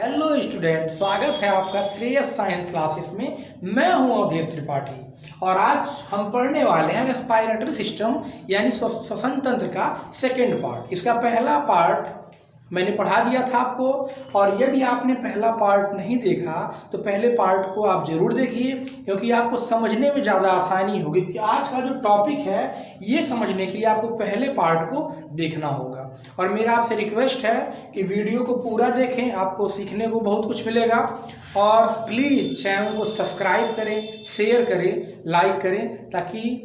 Hello student, स्वागत है आपका श्रेयस साइंस क्लासेस में। मैं हूं अवधेश त्रिपाठी और आज हम पढ़ने वाले हैं रेस्पिरेटरी सिस्टम यानी श्वसन तंत्र का सेकेंड पार्ट। इसका पहला पार्ट मैंने पढ़ा दिया था आपको, और यदि आपने पहला पार्ट नहीं देखा तो पहले पार्ट को आप जरूर देखिए, क्योंकि आपको समझने में ज़्यादा आसानी होगी। क्योंकि आज का जो टॉपिक है ये समझने के लिए आपको पहले पार्ट को देखना होगा। और मेरा आपसे रिक्वेस्ट है कि वीडियो को पूरा देखें, आपको सीखने को बहुत कुछ मिलेगा। और प्लीज़ चैनल को सब्सक्राइब करें, शेयर करें, लाइक करें, ताकि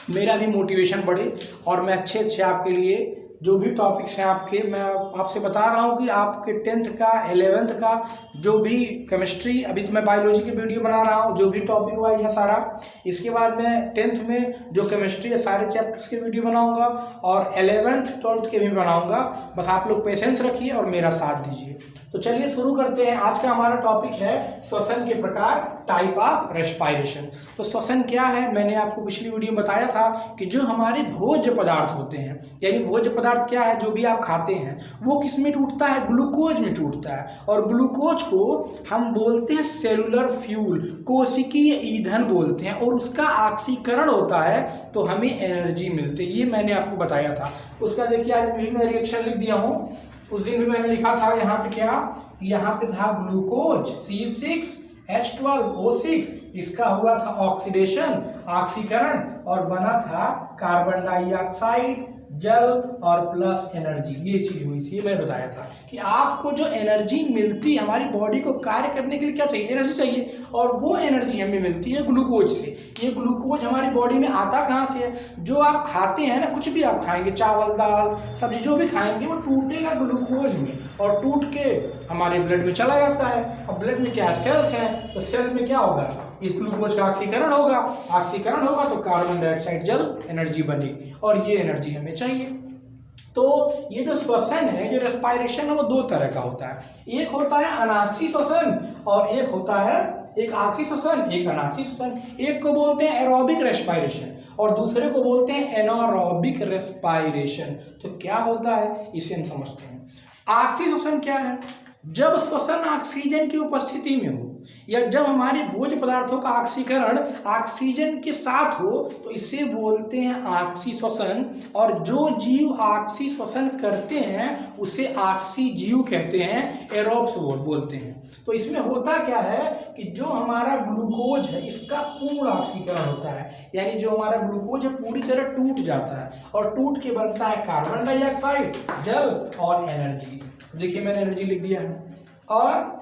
मेरा भी मोटिवेशन बढ़े और मैं अच्छे आपके लिए जो भी टॉपिक्स हैं आपके, मैं आपसे बता रहा हूं कि आपके 10th का 11th का जो भी केमिस्ट्री, अभी तो मैं बायोलॉजी की वीडियो बना रहा हूं, जो भी टॉपिक वाइज है सारा। इसके बाद मैं 10th में जो केमिस्ट्री है सारे चैप्टर्स के वीडियो बनाऊंगा और 11th 12th के भी बनाऊंगा। बस आप लोग पेशेंस रखिए और मेरा साथ दीजिए। तो चलिए शुरू करते हैं। आज का हमारा टॉपिक है श्वसन के प्रकार, टाइप ऑफ रेस्पिरेशन। तो श्वसन क्या है, मैंने आपको पिछली वीडियो में बताया था कि जो हमारे भोज्य पदार्थ होते हैं, यानी भोज्य पदार्थ क्या है, जो भी आप खाते हैं वो किस में टूटता है, ग्लूकोज में टूटता है। और ग्लूकोज को हम बोलते हैं सेलुलर फ्यूल, कोशिकीय ईंधन बोलते हैं, और उसका ऑक्सीकरण होता है तो हमें एनर्जी मिलती है। ये मैंने आपको बताया था। उसका देखिए आज भी मैं रिएक्शन लिख दिया हूँ। उस दिन भी मैंने लिखा था यहाँ पे क्या, यहाँ पे था ग्लूकोज C6H12O6, इसका हुआ था ऑक्सीडेशन, ऑक्सीकरण, और बना था कार्बन डाइऑक्साइड, जल और प्लस एनर्जी। ये चीज हुई थी। मैंने बताया था कि आपको जो एनर्जी मिलती है, हमारी बॉडी को कार्य करने के लिए क्या चाहिए, एनर्जी चाहिए, और वो एनर्जी हमें मिलती है ग्लूकोज से। ये ग्लूकोज हमारी बॉडी में आता कहाँ से है, जो आप खाते हैं ना, कुछ भी आप खाएंगे, चावल दाल सब्जी जो भी खाएंगे, वो टूटेगा ग्लूकोज में और टूट के हमारे ब्लड में चला जाता है। और ब्लड में क्या सेल्स हैं, तो सेल में क्या होगा, इस ग्लूकोज का ऑक्सीकरण होगा, ऑक्सीकरण होगा तो कार्बन डाइऑक्साइड जल एनर्जी बनेगी, और ये एनर्जी हमें चाहिए। तो ये जो श्वसन है, जो रेस्पिरेशन है, वो दो तरह का होता है। एक होता है अनाक्षी श्वसन और एक होता है एक आक्षी श्वसन, एक अनाक्षी श्वसन। एक को बोलते हैं एरोबिक रेस्पिरेशन और दूसरे को बोलते हैं एनारोबिक रेस्पिरेशन। तो क्या होता है इसे हम समझते हैं। आक्षी श्वसन क्या है, जब श्वसन ऑक्सीजन की उपस्थिति में हो या जब हमारे भोज्य पदार्थों का ऑक्सीकरण ऑक्सीजन के साथ हो तो इसे बोलते हैं ऑक्सी श्वसन। और जो जीव ऑक्सी श्वसन करते हैं उसे ऑक्सी जीव कहते हैं, एरोब्स बोलते हैं। तो इसमें होता क्या है कि जो हमारा ग्लूकोज है इसका पूर्ण ऑक्सीकरण होता है, यानी जो हमारा ग्लूकोज है पूरी तरह टूट जाता है और टूट के बनता है कार्बन डाइऑक्साइड, जल और एनर्जी। देखिए मैंने एनर्जी लिख दिया है। और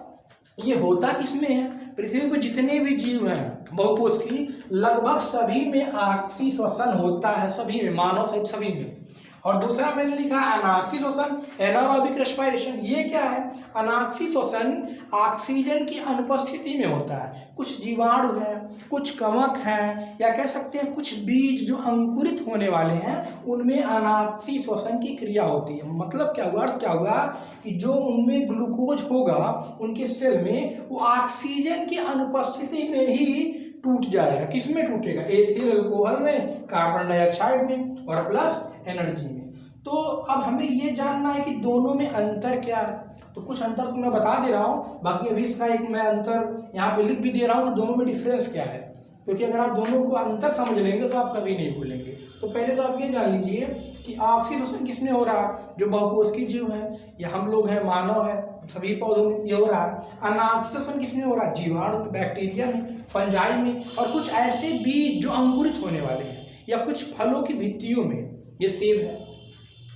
ये होता किसमें है, पृथ्वी पर जितने भी जीव हैं बहुकोषीय, लगभग सभी में ऑक्सी श्वसन होता है, सभी में, मानव सहित सभी में। और दूसरा मैंने लिखा अनाक्षी श्वसन, एनारोबिक रेस्पिरेशन। ये क्या है, अनाक्षी श्वसन ऑक्सीजन की अनुपस्थिति में होता है। कुछ जीवाणु हैं, कुछ कवक हैं, या कह सकते हैं कुछ बीज जो अंकुरित होने वाले हैं, उनमें अनाक्षी श्वसन की क्रिया होती है। मतलब क्या हुआ, अर्थ क्या हुआ कि जो उनमें ग्लूकोज होगा उनके सेल में, वो ऑक्सीजन की अनुपस्थिति में ही टूट जाएगा। किसमें टूटेगा, एथिल अल्कोहल में, कार्बन डाइऑक्साइड में और प्लस एनर्जी में। तो अब हमें ये जानना है कि दोनों में अंतर क्या है। तो कुछ अंतर तो मैं बता दे रहा हूँ, बाकी अभी इसका एक मैं अंतर यहाँ पे लिख भी दे रहा हूँ कि दोनों में डिफरेंस क्या है। क्योंकि अगर आप दोनों को अंतर समझ लेंगे तो आप कभी नहीं भूलेंगे। तो पहले तो आप ये जान लीजिए कि ऑक्सी श्वसन किसमें हो रहा है, जो बहुकोषीय जीव हैं या हम लोग हैं, मानव है, सभी पौधों में ये हो रहा है। अनाक्षी श्वसन किसमें हो रहा है, जीवाणु में, बैक्टीरिया में, फंजाई में, और कुछ ऐसे बीज जो अंकुरित होने वाले हैं या कुछ फलों की भित्तियों में, ये सेब है।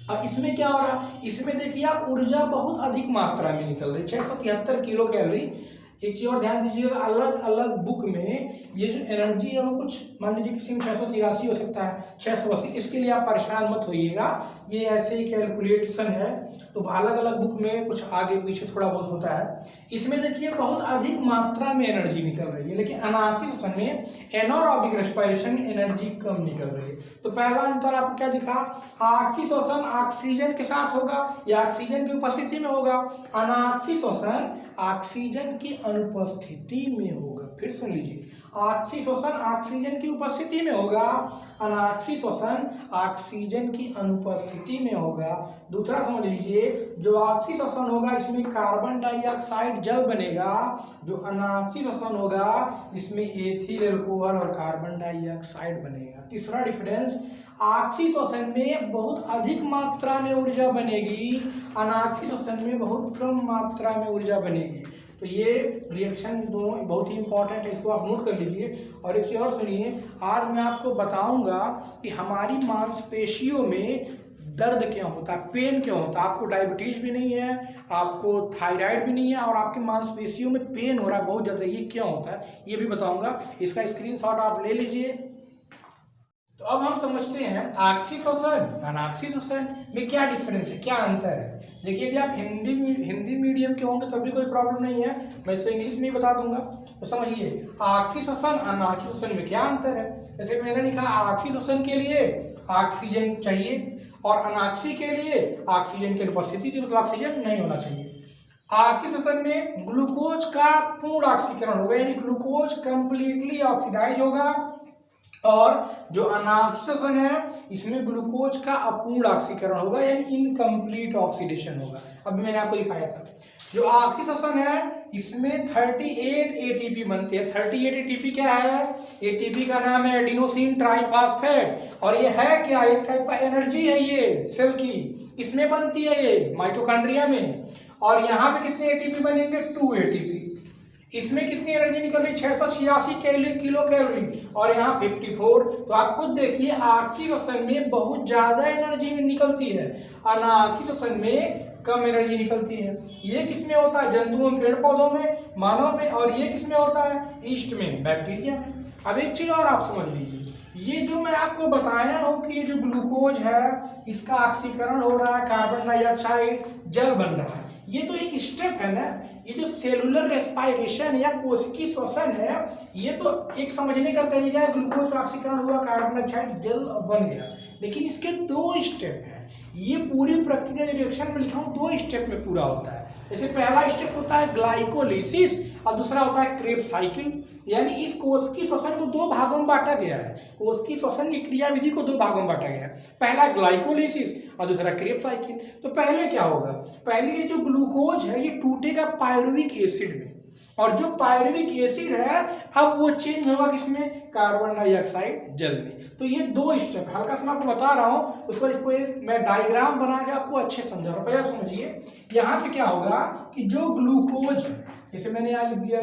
और इसमें क्या हो रहा है, इसमें देखिए आप ऊर्जा बहुत अधिक मात्रा में निकल रही है, 673 किलो कैलोरी। एक चीज और ध्यान दीजिएगा, अलग अलग बुक में ये जो एनर्जी है वो कुछ, मान लीजिए किसी में 683 हो सकता है, 680, इसके लिए आप परेशान मत होइएगा, ये ऐसे ही कैलकुलेशन है। तो अलग अलग बुक में कुछ आगे पीछे थोड़ा बहुत होता है। इसमें देखिए बहुत अधिक मात्रा में एनर्जी निकल रही है, लेकिन अनाक्षी श्वसन में, एनारोबिक रेस्पिरेशन में एनर्जी कम निकल रही है। तो पहला अंतर आपको क्या दिखा, ऑक्सी श्वसन ऑक्सीजन के साथ होगा या ऑक्सीजन की उपस्थिति में होगा, अनाक्षी श्वसन ऑक्सीजन की अनुपस्थिति में होगा। फिर सुन लीजिए, ऑक्सी श्वसन ऑक्सीजन की उपस्थिति में होगा, अनाक्सी श्वसन ऑक्सीजन की अनुपस्थिति में होगा। दूसरा समझ लीजिए, जो ऑक्सी श्वसन होगा इसमें कार्बन डाइऑक्साइड जल बनेगा, जो अनाक्सी श्वसन होगा इसमें एथिल अल्कोहल और कार्बन डाइऑक्साइड बनेगा। तीसरा डिफरेंस, ऑक्सी श्वसन में बहुत अधिक मात्रा में ऊर्जा बनेगी, अनाक्सी श्वसन में बहुत कम मात्रा में ऊर्जा बनेगी। तो ये रिएक्शन दोनों बहुत ही इंपॉर्टेंट है, इसको आप नोट कर लीजिए। और एक चीज़ और सुनिए, आज मैं आपको बताऊंगा कि हमारी मांसपेशियों में दर्द क्यों होता है, पेन क्यों होता है। आपको डायबिटीज भी नहीं है, आपको थायराइड भी नहीं है, और आपकी मांसपेशियों में पेन हो रहा है बहुत ज़्यादा, ये क्यों होता है ये भी बताऊंगा। इसका स्क्रीनशॉट आप ले लीजिए। तो अब हम समझते हैं ऑक्सी श्वसन अनाक्सी श्वसन में क्या डिफरेंस है, क्या अंतर है। देखिए, यदि आप हिंदी मीडियम के होंगे तब भी कोई प्रॉब्लम नहीं है, मैं इसे इंग्लिश में ही बता दूंगा। तो समझिए, ऑक्सी श्वसन अनाक्सी श्वसन में क्या अंतर है। जैसे मैंने लिखा, ऑक्सी श्वसन के लिए ऑक्सीजन चाहिए और अनाक्सी के लिए ऑक्सीजन की उपस्थिति थी, मतलब ऑक्सीजन नहीं होना चाहिए। ऑक्सी श्वसन में ग्लूकोज का पूर्ण ऑक्सीकरण होगा, यानी ग्लूकोज कंप्लीटली ऑक्सीडाइज होगा, और जो अनाक्सी श्वसन है इसमें ग्लूकोज का अपूर्ण ऑक्सीकरण होगा, यानी इनकम्प्लीट ऑक्सीडेशन होगा। अभी मैंने आपको दिखाया था। जो ऑक्सी श्वसन है इसमें 38 एटीपी बनते हैं। 38 एटीपी क्या है, एटीपी का नाम है एडिनोसिन ट्राइफॉस्फेट, और ये है क्या, एक टाइप का एनर्जी है ये सेल की, इसमें बनती है ये माइटोकॉन्ड्रिया में। और यहाँ पे कितने एटीपी बनेंगे, 2 एटीपी। इसमें कितनी एनर्जी निकल रही, 686 किलो कैलोरी, और यहाँ 54। तो आप खुद देखिए, ऑक्सी श्वसन में बहुत ज्यादा एनर्जी निकलती है, अनाक्सी श्वसन में कम एनर्जी निकलती है। ये किसमें होता है, जंतुओं में, पेड़ पौधों में, मानव में, और ये किसमें होता है, ईस्ट में, बैक्टीरिया में। अब एक चीज और आप समझ लीजिए, ये जो मैं आपको बताया हूं कि ये जो ग्लूकोज है इसका ऑक्सीकरण हो रहा है, कार्बन डाइऑक्साइड जल बन रहा है, ये तो एक स्टेप है ना। ये जो सेलुलर रेस्पायरेशन या कोशिकीय श्वसन है, ये तो एक समझने का तरीका है, ग्लूकोज का ऑक्सीकरण हुआ, कार्बन डाइऑक्साइड जल बन गया। लेकिन इसके 2 स्टेप हैं। ये पूरी प्रक्रिया जो रिएक्शन में लिखा हूं 2 स्टेप में पूरा होता है। जैसे पहला स्टेप होता है ग्लाइकोलिसिस और दूसरा होता है क्रेब्स साइकिल, यानी इस कोशिकीय श्वसन को 2 भागों में बांटा गया है। कोशिकीय श्वसन की क्रियाविधि को 2 भागों में बांटा गया है, पहला ग्लाइकोलिसिस और दूसरा क्रेब्स साइकिल। तो पहले क्या होगा, पहले ये जो ग्लूकोज है ये टूटेगा पायरुविक एसिड में, और जो पायरुविक एसिड है अब वो चेंज होगा किसमें, कार्बन डाइऑक्साइड जल में। तो ये 2 स्टेप हल्का सा मैं आपको बता रहा हूँ, उस पर इसको एक मैं डायग्राम बना के आपको अच्छे समझा रहा हूँ। पहले समझिए, यहाँ पे क्या होगा कि जो ग्लूकोज है, जैसे मैंने यहाँ लिख दिया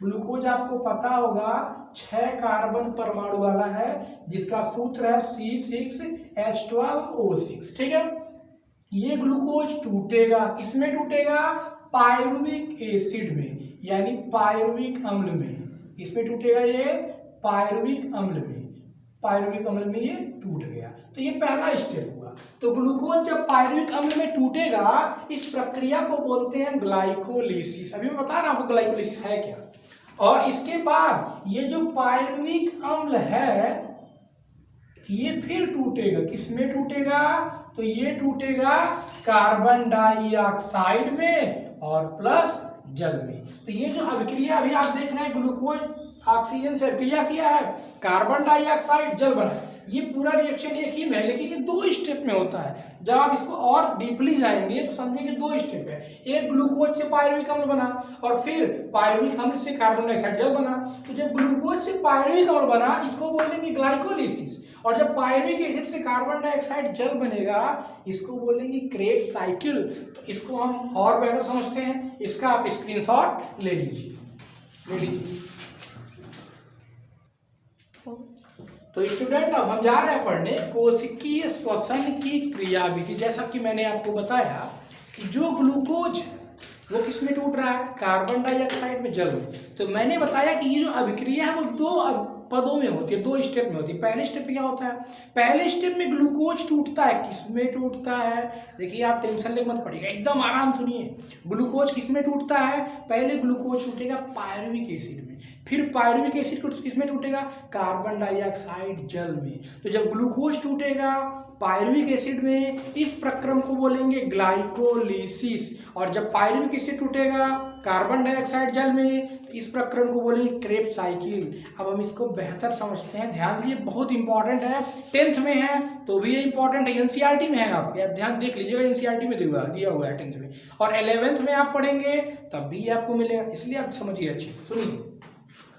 ग्लूकोज आपको पता होगा 6 कार्बन परमाणु वाला है, जिसका सूत्र है C6H12O6, ठीक है। ये ग्लूकोज टूटेगा, किसमें टूटेगा, पायरुविक एसिड में, यानी पायरुविक अम्ल में। इसमें टूटेगा ये पायरुविक अम्ल में ये टूट गया। तो ये पहला स्टेप हुआ। तो ग्लूकोज जब पायरुविक अम्ल में टूटेगा, इस प्रक्रिया को बोलते हैं ग्लाइकोलिसिस। अभी मैं बता रहा हूं आपको ग्लाइकोलिसिस है क्या। और इसके बाद ये जो पायरुविक अम्ल है ये फिर टूटेगा, किसमें टूटेगा, तो ये टूटेगा कार्बन डाइऑक्साइड में और प्लस जल में। तो ये जो अभिक्रिया अभी आप देख रहे हैं, ग्लूकोज ऑक्सीजन से अभिक्रिया किया है, कार्बन डाइऑक्साइड जल बना, ये पूरा रिएक्शन एक ही में है, लेकिन ये 2 स्टेप में होता है। जब आप इसको और डीपली जाएंगे तो समझेंगे 2 स्टेप है। एक ग्लूकोज से पायरुविक अम्ल बना और फिर पायरुविक अम्ल से कार्बन डाइऑक्साइड जल बना। तो जब ग्लूकोज से पायरुविक अम्ल बना, इसको बोलेंगे ग्लाइकोलिसिस, और जब पायरुविक एसिड से कार्बन डाइऑक्साइड जल बनेगा, इसको बोलेंगे क्रेब्स साइकिल। तो इसको हम और बेहतर समझते हैं, इसका आप स्क्रीनशॉट ले लीजिए। तो स्टूडेंट, अब हम जा रहे हैं पढ़ने कोशिकीय श्वसन की क्रियाविधि। जैसा कि मैंने आपको बताया कि जो ग्लूकोज है वो किसमें टूट रहा है, कार्बन डाइऑक्साइड में जल में। तो मैंने बताया कि ये जो अभिक्रिया है वो 2 पदों में होती है, 2 स्टेप में होती है। पहले स्टेप में क्या होता है, पहले स्टेप में ग्लूकोज टूटता है, किसमें टूटता है, देखिए आप टेंशन लेके मत पड़िएगा, एकदम आराम सुनिए। ग्लूकोज किसमें टूटता है, पहले ग्लूकोज टूटेगा पायरुविक एसिड में, फिर पायरुविक एसिड किसमें टूटेगा, कार्बन डाइऑक्साइड जल में। तो जब ग्लूकोज टूटेगा पायरुविक एसिड में इस प्रक्रम को बोलेंगे ग्लाइकोलिसिस, और जब पायरुविक एसिड टूटेगा कार्बन डाइऑक्साइड जल में तो इस प्रक्रम को बोलेंगे क्रेब्स साइकिल। अब हम इसको बेहतर समझते हैं, ध्यान दीजिए, बहुत इंपॉर्टेंट है, 10th में है तो भी ये इंपॉर्टेंट है, एनसीईआरटी में है, आपके ध्यान देख लीजिएगा, एनसीईआरटी में दिया हुआ है 10th में, और 11th में आप पढ़ेंगे तब भी आपको मिलेगा, इसलिए आप समझिए अच्छे से। सुनिए,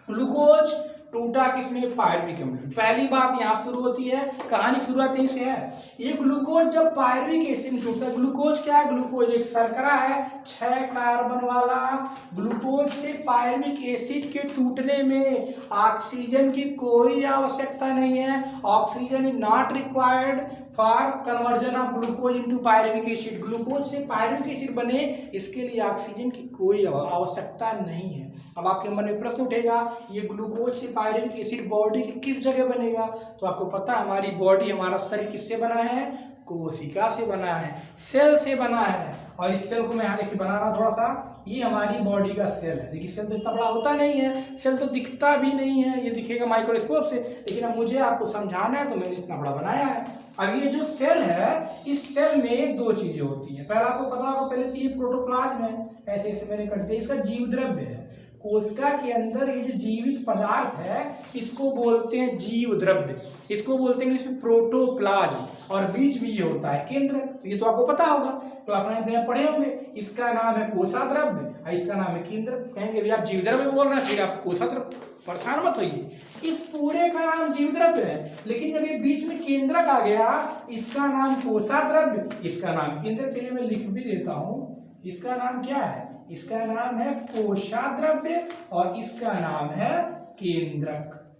ग्लूकोज टूटा किसमें? पायरुविक अम्ल। पहली बात यहाँ शुरू होती है, कहानी की शुरुआत यहीं से है। ये ग्लूकोज जब पायरुविक एसिड में टूटता है, ग्लूकोज क्या है? ग्लूकोज एक शर्करा है 6 कार्बन वाला। ग्लूकोज से पायरुविक एसिड के टूटने में ऑक्सीजन की कोई आवश्यकता नहीं है, oxygen is not required for conversion of glucose into pyruvic acid. Glucose से पायरुविक एसिड बने, इसके लिए ऑक्सीजन की कोई आवश्यकता नहीं है। अब आपके मन में प्रश्न उठेगा, ये ग्लूकोज से पायरुविक एसिड बॉडी की किस जगह बनेगा? तो आपको पता है, हमारी बॉडी, हमारा शरीर किससे बना है? कोशिका से बना है, सेल से बना है। और इस सेल को मैं यहाँ देखिए बना रहा थोड़ा सा, ये हमारी बॉडी का सेल है। देखिए सेल तो इतना बड़ा होता नहीं है, सेल तो दिखता भी नहीं है, ये दिखेगा माइक्रोस्कोप से, लेकिन अब मुझे आपको समझाना है तो मैंने इतना बड़ा बनाया है। अब ये जो सेल है, इस सेल में 2 चीजें होती हैं। पहला आपको पता होगा, पहले तो ये प्रोटोप्लाज्म है, ऐसे ऐसे मैंने कर दिया, इसका जीव द्रव्य है। कोशिका के अंदर ये जो जीवित पदार्थ है, इसको बोलते हैं जीव द्रव्य, इसको बोलते हैं इसमें प्रोटोप्लाज्म, और बीच में ये होता है केंद्र, ये तो आपको पता होगा, क्लास 9 में पढ़े होंगे। इसका नाम है कोशाद्रव्य और इसका नाम है केंद्र। कहेंगे भैया आप जीव द्रव्य बोल रहे हैं, फिर आप कोशाद्रव्य, परेशान मत होइए, इस पूरे का नाम जीव द्रव्य है, लेकिन जब ये बीच में केंद्रक आ गया, इसका नाम कोशाद्रव्य, इसका नाम केंद्र। चलिए मैं लिख भी देता हूं, इसका नाम क्या है? इसका नाम है कोशाद्रव्य और इसका नाम है केंद्रक,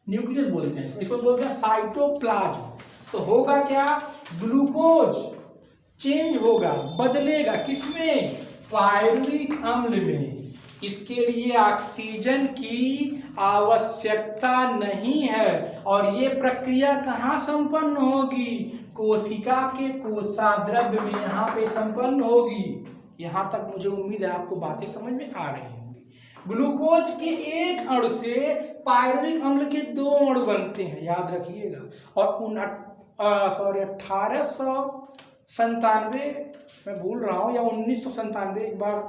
न्यूक्लियस बोलते हैं इसको बोलते हैं साइटोप्लाज्म। तो होगा क्या? ग्लूकोज चेंज होगा, बदलेगा किसमें? पायरुविक अम्ल में। इसके लिए ऑक्सीजन की आवश्यकता नहीं है, और ये प्रक्रिया कहाँ संपन्न होगी? कोशिका के कोशाद्रव्य में, यहाँ पे संपन्न होगी। यहाँ तक मुझे उम्मीद है आपको बातें समझ में आ रही होंगी। ग्लूकोज के एक अणु से पायरुविक अम्ल के 2 अणु बनते हैं, याद रखिएगा। और 1897 मैं भूल रहा हूँ, या 1997, एक बार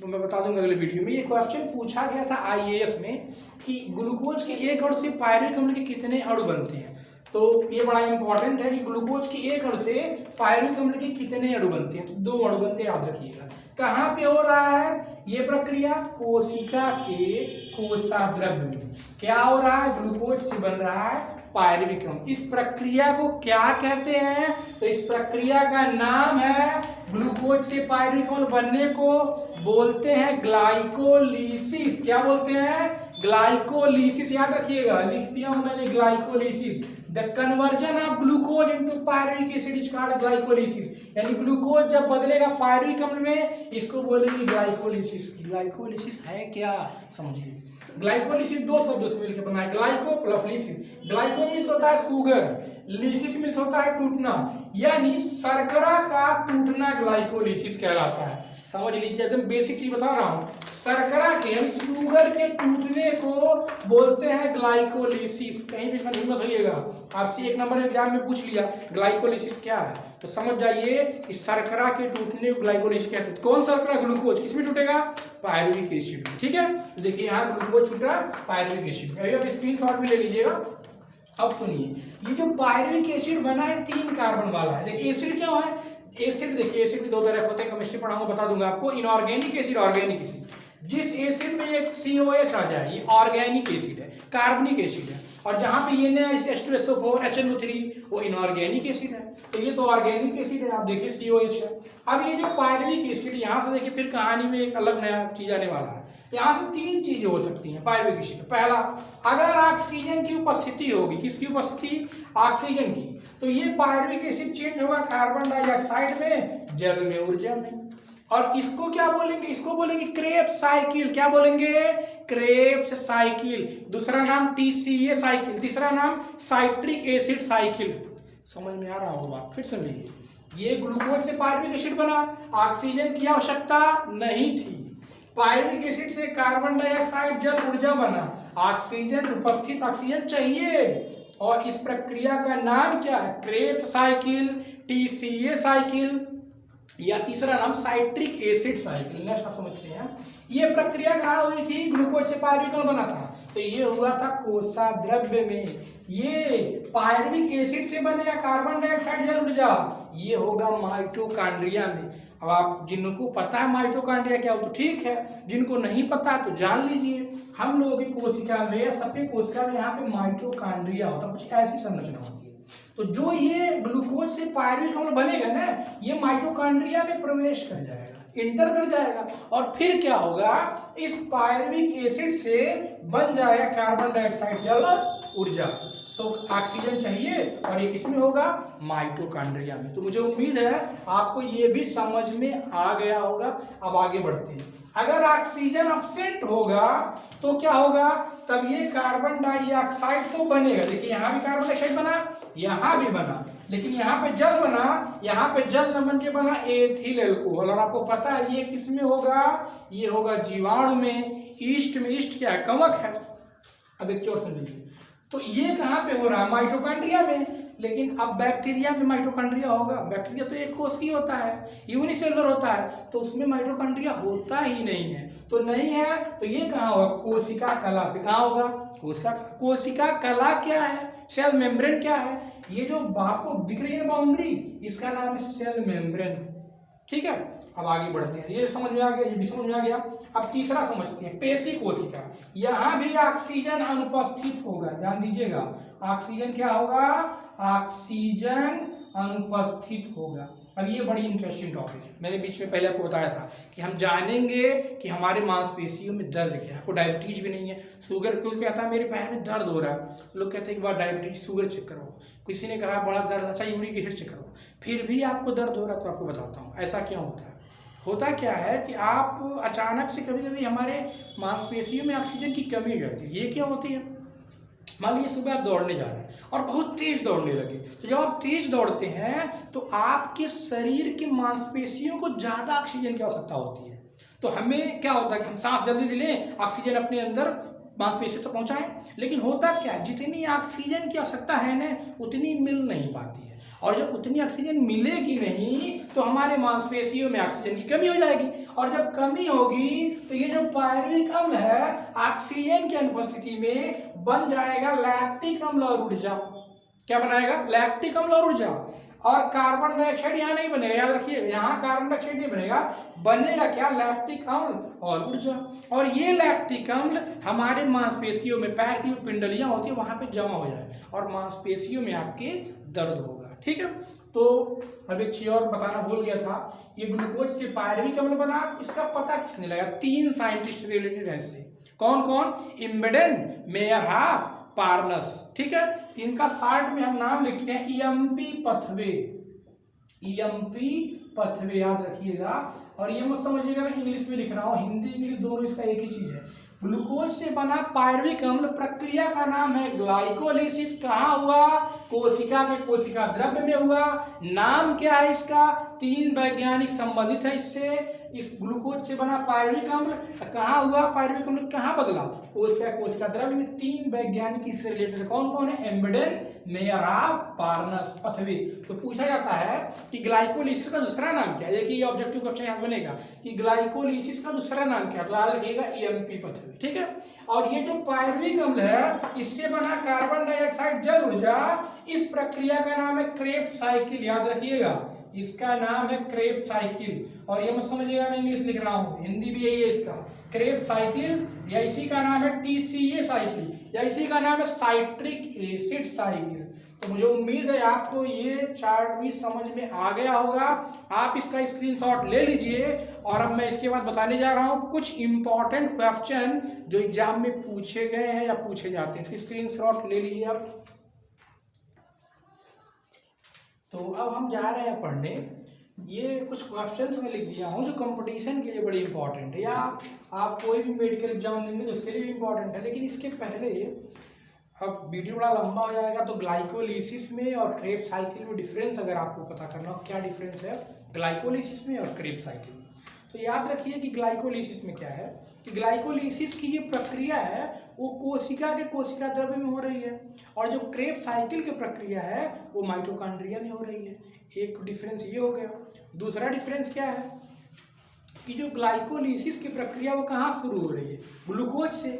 मैं बता दूंगा अगले वीडियो में, ये क्वेश्चन पूछा गया था आईएएस में कि ग्लूकोज के एक अणु से पायरुविक अम्ल के कितने अणु बनते हैं। तो ये बड़ा इंपॉर्टेंट है कि ग्लूकोज के एक अणु से पायरुविक अम्ल के कितने अणु बनते हैं। तो 2 अणु बनते हैं, याद रखिएगा। कहाँ पे हो रहा है ये प्रक्रिया? कोशिका के कोशाद्रव्य में। क्या हो रहा है? ग्लूकोज से बन रहा है पायरुविक अम्ल। इस प्रक्रिया को क्या कहते हैं? तो इस प्रक्रिया का नाम है, ग्लूकोज से पायरुविक अम्ल बनने को बोलते हैं ग्लाइकोलिसिस। क्या बोलते हैं? ग्लाइकोलिसिस। याद रखिएगा, लिख दिया हूं मैंने glycolysis. The conversion of glucose into pyruvic acid is called glycolysis. यानी ग्लूकोज जब बदलेगा पायरुविक अम्ल में, इसको बोलेंगे ग्लाइकोलिसिस। ग्लाइकोलिसिस है क्या? समझिए, ग्लाइकोलिसिस 2 शब्दों से मिलकर बना है, glyco plus lysis. Glyco means होता है शुगर, लिसिस मीन्स होता है टूटना, यानी शर्करा का टूटना ग्लाइकोलिसिस कहलाता है। समझ लीजिए, एकदम बेसिक चीज बता रहा हूँ। शर्करा के, शुगर के टूटने को बोलते हैं ग्लाइकोलिसिस। कहीं भी मत होइएगा, आपसे 1 नंबर एग्जाम में पूछ लिया ग्लाइकोलिसिस क्या है, तो समझ जाइए कि शर्करा के टूटने को ग्लाइकोलिसिस कहते हैं। कौन शर्करा? ग्लूकोज। किसमें टूटेगा? पायरुविक एसिड में। ठीक है, तो देखिए यहाँ ग्लूकोज छूटा पायरुविक एसिड में। अब स्क्रीनशॉट भी ले लीजिएगा। अब सुनिए, ये जो पायरुविक एसिड बना है 3 कार्बन वाला है। देखिए एसिड क्या है? एसिड देखिए, एसिड भी 2 तरह होते हैं, केमिस्ट्री पढ़ाऊंगा बता दूंगा आपको। Inorganic acid, organic acid. जिस एसिड में एक COH आ जाए, ये ऑर्गेनिक एसिड है, कार्बनिक एसिड है। और जहां पे ये नया H2SO4 HNO3, वो इनऑर्गेनिक एसिड है। तो ये तो ऑर्गेनिक एसिड है, आप देखिए COH है। अब ये जो पायरुविक एसिड, यहाँ से देखिए फिर कहानी में एक अलग नया चीज आने वाला है। यहाँ से 3 चीजें हो सकती हैं पायरुविक एसिड में। पहला, अगर ऑक्सीजन की उपस्थिति होगी, किसकी उपस्थिति? ऑक्सीजन की, तो ये पायरुविक एसिड चेंज होगा कार्बन डाइऑक्साइड में, जल में, ऊर्जा में। और इसको क्या बोलेंगे? इसको बोलेंगे क्रेब्स साइकिल। क्या बोलेंगे? Krebs cycle. दूसरा नाम TCA साइकिल, तीसरा नाम साइट्रिक एसिड साइकिल। समझ में आ रहा होगा? फिर सुन लीजिए, ये ग्लूकोज से पायरुविक एसिड बना, ऑक्सीजन की आवश्यकता नहीं थी। पायरुविक एसिड से कार्बन डाइऑक्साइड, जल, ऊर्जा बना, ऑक्सीजन उपस्थित, ऑक्सीजन चाहिए, और इस प्रक्रिया का नाम क्या है? क्रेब्स साइकिल, TCA साइकिल, या तीसरा नाम साइट्रिक एसिड साइकिल। नेक्स्ट आप समझते हैं, ये प्रक्रिया कहाँ हुई थी? ग्लूकोज से पायरुविक अम्ल बना था, तो ये हुआ था कोशिकाद्रव्य में। ये पायरुविक एसिड से बनेगा कार्बन डाइऑक्साइड जल ऊर्जा, ये होगा माइटोकॉन्ड्रिया में। अब आप जिनको पता है माइटोकॉन्ड्रिया क्या हो तो ठीक है, जिनको नहीं पता तो जान लीजिए। हम लोगों की कोशिका में, सफेद कोशिका में यहाँ पे माइटोकॉन्ड्रिया होता है, कुछ ऐसी संरचना होती है। तो जो ये ग्लूकोज से पायरुविक अम्ल बनेगा ना, ये माइटोकॉन्ड्रिया में प्रवेश कर जाएगा, इंटर कर जाएगा, और फिर क्या होगा? इस पायरुविक एसिड से बन जाएगा कार्बन डाइऑक्साइड जल और ऊर्जा। तो ऑक्सीजन चाहिए और ये किसमें होगा? माइटोकॉन्ड्रिया में। तो मुझे उम्मीद है आपको ये भी समझ में आ गया होगा। अब आगे बढ़ते हैं। अगर ऑक्सीजन अब्सेंट होगा तो क्या होगा? तब ये कार्बन डाइऑक्साइड तो बनेगा। देखिए यहाँ भी कार्बन डाइऑक्साइड बना, यहाँ भी बना, लेकिन यहाँ पे जल बना, यहाँ पे जल न बन के बना एथिल एल्कोहल। और आपको पता है ये किसमें होगा? ये होगा जीवाणु में, ईस्ट में। ईस्ट क्या है? कवक है। अब एक चोर समझ लीजिए, तो ये कहाँ पे हो रहा है? माइटोकॉन्ड्रिया में। लेकिन अब बैक्टीरिया में माइटोकॉन्ड्रिया होगा? बैक्टीरिया तो एक कोशिकीय होता है, यूनिसेलुलर होता है, तो उसमें माइटोकॉन्ड्रिया होता ही नहीं है। तो नहीं है तो ये कहाँ होगा? कोशिका कला पे। कहाँ होगा? कोशिका कला क्या है? सेल मेम्ब्रेन क्या है? ये जो आपको दिख रही है बाउंड्री, इसका नाम है सेल मेम्ब्रेन। ठीक है, अब आगे बढ़ते हैं। ये समझ में आ गया, ये भी समझ में आ गया। अब तीसरा समझते हैं, पेशी कोशिका। यहाँ भी ऑक्सीजन अनुपस्थित होगा, ध्यान दीजिएगा। ऑक्सीजन क्या होगा? ऑक्सीजन अनुपस्थित होगा। अब ये बड़ी इंटरेस्टिंग टॉपिक है। मैंने बीच में पहले आपको बताया था कि हम जानेंगे कि हमारे मांसपेशियों में दर्द क्या है। आपको डायबिटीज भी नहीं है, शुगर क्यों कहता है मेरे पैर में दर्द हो रहा है, लोग कहते हैं कि बार डायबिटीज शुगर चेक करो, किसी ने कहा बड़ा दर्द, अच्छा यूरिक एसिड चेक करो, फिर भी आपको दर्द हो रहा है। तो आपको बताता हूँ ऐसा क्यों होता है। होता क्या है कि आप अचानक से कभी कभी हमारे मांसपेशियों में ऑक्सीजन की कमी हो जाती है। ये क्यों होती है? मान लीजिए सुबह आप दौड़ने जा रहे हैं और बहुत तेज दौड़ने लगे, तो जब आप तेज दौड़ते हैं तो आपके शरीर की मांसपेशियों को ज्यादा ऑक्सीजन की आवश्यकता होती है। तो हमें क्या होता है कि हम सांस जल्दी लें, ऑक्सीजन अपने अंदर मांसपेशी तक पहुंचाएं, लेकिन होता क्या है, जितनी ऑक्सीजन की आवश्यकता है ना उतनी मिल नहीं पाती है। और जब उतनी ऑक्सीजन मिलेगी नहीं तो हमारे मांसपेशियों में ऑक्सीजन की कमी हो जाएगी, और जब कमी होगी तो ये जो पायरुविक अम्ल है ऑक्सीजन की अनुपस्थिति में बन जाएगा लैक्टिक अम्ल और ऊर्जा। क्या बनाएगा? लैक्टिक अम्ल और ऊर्जा। और कार्बन डाइऑक्साइड यहाँ नहीं बनेगा, याद रखिए, यहाँ कार्बन डाइऑक्साइड नहीं बनेगा, बनेगा क्या? लैक्टिक अम्ल और ऊर्जा। और ये लैक्टिक अम्ल हमारे मांसपेशियों में, पैर की जो पिंडलियां होती है वहां पे जमा हो जाए और मांसपेशियों में आपके दर्द होगा। ठीक है, तो अब एक चीज और बताना भूल गया था, ये ग्लूकोज से पायरुविक अम्ल बना, इसका पता किसने लगाया? 3 साइंटिस्ट रिलेटेड है इससे। कौन कौन? इम्बेडेन, मेयरहॉफ, पार्नस। ठीक है, इनका शॉर्ट में हम नाम लिखते हैं EMP पथवे। EMP पथवे याद रखिएगा। और ये मत समझिएगा मैं इंग्लिश में लिख रहा हूँ, हिंदी इंग्लिश दोनों इसका एक ही चीज है। ग्लूकोज से बना पायरुविक अम्ल प्रक्रिया का नाम है ग्लाइकोलिसिस। कहाँ हुआ? कोशिका के कोशिका द्रव्य में हुआ। नाम क्या है इसका? 3 वैज्ञानिक संबंधित है इससे। इस ग्लूकोज से बना पायरुविक अम्ल कहाँ हुआ? पायरुविक अम्ल कहाँ बदला? कोशिका द्रव्य में। 3 वैज्ञानिक इससे रिलेटेड कौन कौन है? एम्बेडेन, मेयरहॉफ, पार्नस, पथवे। तो पूछा जाता है कि ग्लाइकोलिसिस का दूसरा नाम क्या है? देखिए ये ऑब्जेक्टिव क्वेश्चन यहाँ बनेगा कि ग्लाइकोलिसिस का दूसरा नाम क्या है, तो याद रखिएगा EMP पथवे। ठीक है, और ये जो पायरुविक अम्ल है इससे बना कार्बन डाइऑक्साइड जल ऊर्जा, इस प्रक्रिया का नाम है क्रेब्स साइकिल। याद रखिएगा इसका नाम है क्रेब्स साइकिल। और ये मत समझिएगा मैं इंग्लिश लिख रहा हूँ, हिंदी भी यही है इसका, क्रेब्स साइकिल। या इसी का नाम है TCA साइकिल, या इसी का नाम है साइट्रिक एसिड साइकिल। तो मुझे उम्मीद है आपको ये चार्ट भी समझ में आ गया होगा। आप इसका स्क्रीनशॉट ले लीजिए। और अब मैं इसके बाद बताने जा रहा हूँ कुछ इंपॉर्टेंट क्वेश्चन जो एग्जाम में पूछे गए हैं या पूछे जाते हैं। स्क्रीनशॉट ले लीजिए आप। तो अब हम जा रहे हैं पढ़ने। ये कुछ क्वेश्चंस मैं लिख दिया हूँ जो कंपटीशन के लिए बड़े इंपॉर्टेंट है, या आप कोई भी मेडिकल एग्जाम लेंगे तो उसके लिए भी इंपॉर्टेंट है। लेकिन इसके पहले, अब वीडियो बड़ा लंबा हो जाएगा, तो ग्लाइकोलिसिस में और क्रेब्स साइकिल में डिफरेंस अगर आपको पता करना हो क्या डिफरेंस है ग्लाइकोलिसिस में और क्रेब्स साइकिल में, तो याद रखिए कि ग्लाइकोलिसिस में क्या है कि ग्लाइकोलिसिस की ये प्रक्रिया है वो कोशिका के कोशिका द्रव्य में हो रही है, और जो क्रेब्स साइकिल की प्रक्रिया है वो माइटोकॉन्ड्रिया में हो रही है। एक डिफरेंस ये हो गया। दूसरा डिफरेंस क्या है कि जो ग्लाइकोलिसिस की प्रक्रिया वो कहाँ शुरू हो रही है, ग्लूकोज से,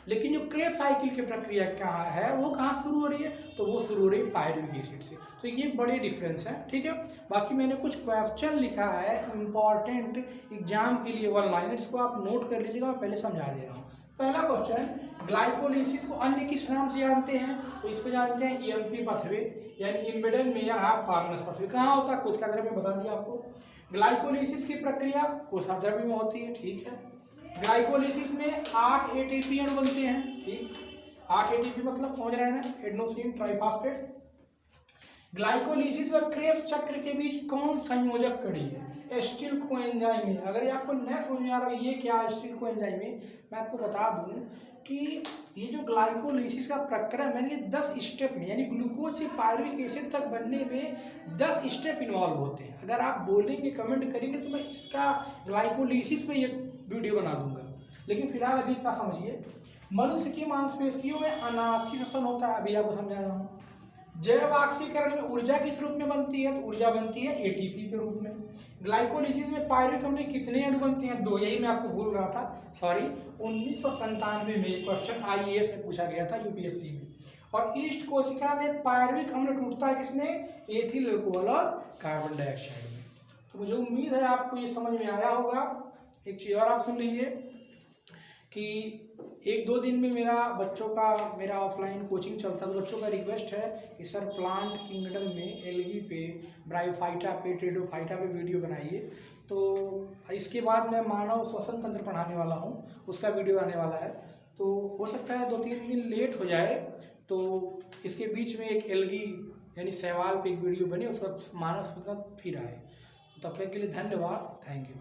लेकिन जो क्रेब्स साइकिल की प्रक्रिया कहाँ है वो कहाँ शुरू हो रही है, तो वो शुरू हो रही है पायरुविक एसिड से। तो ये बड़े डिफरेंस है, ठीक है। बाकी मैंने कुछ क्वेश्चन लिखा है इंपॉर्टेंट एग्जाम के लिए, वन लाइन, इसको आप नोट कर लीजिएगा, मैं पहले समझा दे रहा हूँ। पहला क्वेश्चन, ग्लाइकोलिसिस को अन्य किस नाम से जानते हैं, तो इसको जानते हैं ईएमपी पाथवे, यानी embedded major half Parnas pathway. कहाँ होता है, कोशिका द्रव्य में बता दिया आपको। ग्लाइकोलिसिस की प्रक्रिया कोशिका द्रव्य में होती है, ठीक है। ग्लाइकोलिसिस में 8 एटीपी अणु बनते हैं, ठीक। 8 एटीपी मतलब समझ रहे हैं ना, एडेनोसिन ट्राइफॉस्फेट। ग्लाइकोलिसिस व क्रेब्स चक्र के बीच कौन संयोजक कड़ी है, एसिटिल कोएंजाइम है। अगर ये आपको नहीं समझ में आ रहा ये क्या एसिटिल कोएंजाइम है, मैं आपको बता दूं कि ये जो ग्लाइकोलिसिस का प्रक्रम है, ये 10 स्टेप में, यानी ग्लूकोज से पायरुविक एसिड तक बनने में 10 स्टेप इन्वॉल्व होते हैं। अगर आप बोलेंगे, कमेंट करेंगे, तो मैं इसका ग्लाइकोलिसिस पे एक वीडियो बना दूंगा, लेकिन फिलहाल अभी इतना समझिए। मनुष्य की मांसपेशियों में अनाक्षी श्वसन होता है, अभी आपको समझा रहा हूँ। जैव ऑक्सीकरण में ऊर्जा किस रूप में बनती है, तो ऊर्जा बनती है एटीपी के रूप में। ग्लाइकोलिसिस में पायरुविक अम्ल कितने अणु बनते हैं, 2, यही मैं आपको बोल रहा था, सॉरी। 1997 में क्वेश्चन IAS में पूछा गया था, यूपीएससी में। और ईस्ट कोशिका में पायरुविक अम्ल टूटता है किसमें, एथिल अल्कोहल और कार्बन डाइऑक्साइड में। तो मुझे उम्मीद है आपको ये समझ में आया होगा। एक चीज़ और आप सुन लीजिए कि 1-2 दिन में मेरा ऑफलाइन कोचिंग चलता है, तो बच्चों का रिक्वेस्ट है कि सर प्लांट किंगडम में एल्गी पे, ब्रायोफाइटा पे, टेरिडोफाइटा पे वीडियो बनाइए। तो इसके बाद मैं मानव श्वसन तंत्र पढ़ाने वाला हूँ, उसका वीडियो आने वाला है। तो हो सकता है 2-3 दिन लेट हो जाए, तो इसके बीच में एक एल्गी यानी शैवाल पे एक वीडियो बने, उसका मानव श्वसन फिर आए। तब तक के लिए धन्यवाद, थैंक यू।